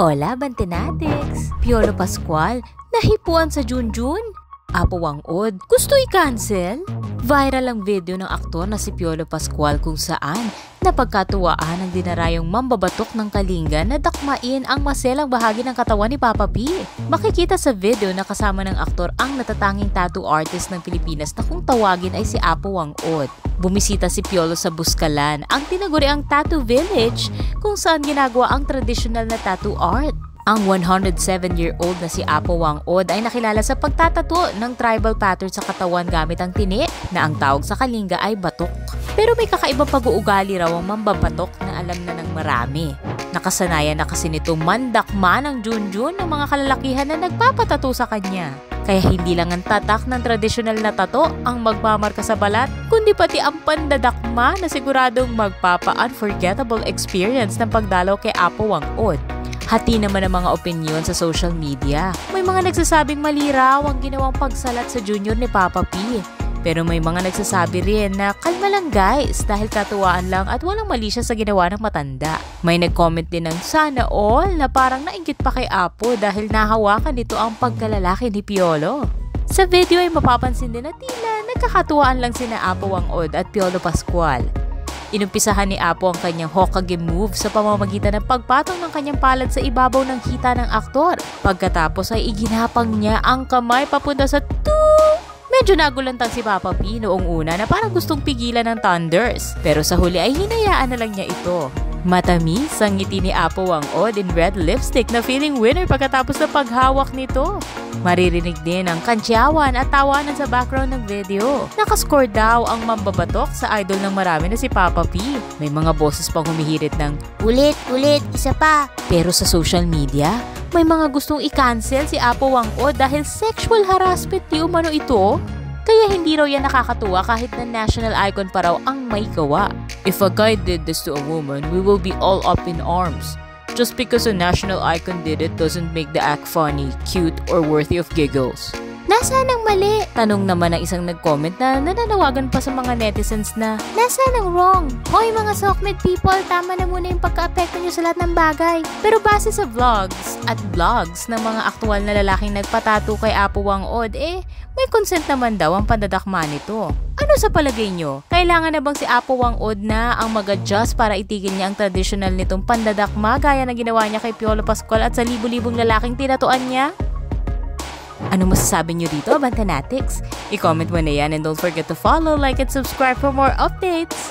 Hola, Bantenatics! Piolo Pascual, nahipuan sa Junjun? Apo Wang-od, gusto i-cancel? Viral ang video ng aktor na si Piolo Pascual kung saan napagkatuwaan ang dinarayong mambabatok ng kalinga na dakmain ang maselang bahagi ng katawan ni Papa P. Makikita sa video na kasama ng aktor ang natatanging tattoo artist ng Pilipinas na kung tawagin ay si Apo Wang-od. Bumisita si Piolo sa Buscalan, ang tinaguriang tattoo village kung saan ginagawa ang traditional na tattoo art. Ang 107-year-old na si Apo Wang-od ay nakilala sa pagtatato ng tribal pattern sa katawan gamit ang tini na ang tawag sa kalinga ay batok. Pero may kakaibang pag-uugali raw ang mambabatok na alam na ng marami. Nakasanayan na kasi nito mandakma ng Junjun ng mga kalalakihan na nagpapatato sa kanya. Kaya hindi lang ang tatak ng tradisyonal na tato ang magmamarka sa balat, kundi pati ang pandadakma na siguradong magpapa-unforgettable experience ng pagdalaw kay Apo Wang-od. Hati naman ang mga opinyon sa social media. May mga nagsasabing mali raw ang ginawang pagsalat sa junior ni Papa P. Pero may mga nagsasabi rin na kalma lang guys dahil katuwaan lang at walang mali siya sa ginawa ng matanda. May nag-comment din ng sana all na parang nainggit pa kay Apo dahil nahawakan nito ang pagkalalaki ni Piolo. Sa video ay mapapansin din na tila nagkakatuwaan lang sina Apo Wang-od at Piolo Pascual. Inumpisahan ni Apo ang kanyang Hokage move sa pamamagitan ng pagpatong ng kanyang palad sa ibabaw ng hita ng aktor. Pagkatapos ay iginapang niya ang kamay papunta sa Medyo nagulantang si Papa P noong una na parang gustong pigilan ng Thunders. Pero sa huli ay hinayaan na lang niya ito. Matamis ang ngiti ni Apo Wang-od in red lipstick na feeling winner pagkatapos ng paghawak nito. Maririnig din ang kantyawan at tawanan sa background ng video. Nakascore daw ang mambabatok sa idol ng marami na si Papa P. May mga boses pang humihirit ng ulit, isa pa. Pero sa social media, may mga gustong i-cancel si Apo Wang-od dahil sexual harassment di umano ito. Kaya hindi raw yan nakakatuwa kahit na national icon pa raw ang may gawa. If a guy did this to a woman, we will be all up in arms. Just because a national icon did it doesn't make the act funny, cute, or worthy of giggles. Nasaan ang mali? Tanong naman ng isang nag-comment na nananawagan pa sa mga netizens na nasaan ang wrong? Hoy mga Sokmed people, tama na muna yung pagka-apekto nyo sa lahat ng bagay. Pero base sa vlogs at blogs ng mga aktual na lalaking nagpatato kay Apo Wang-od, may consent naman daw ang pandadakma nito. Ano sa palagay nyo? Kailangan na bang si Apo Wang-od na ang mag-adjust para itigil niya ang traditional nitong pandadakma gaya na ginawa niya kay Piolo Pascual at sa libu-libong lalaking tinatuan niya? Ano masasabi nyo dito, Bantenatics? I-comment mo na yan and don't forget to follow, like, and subscribe for more updates!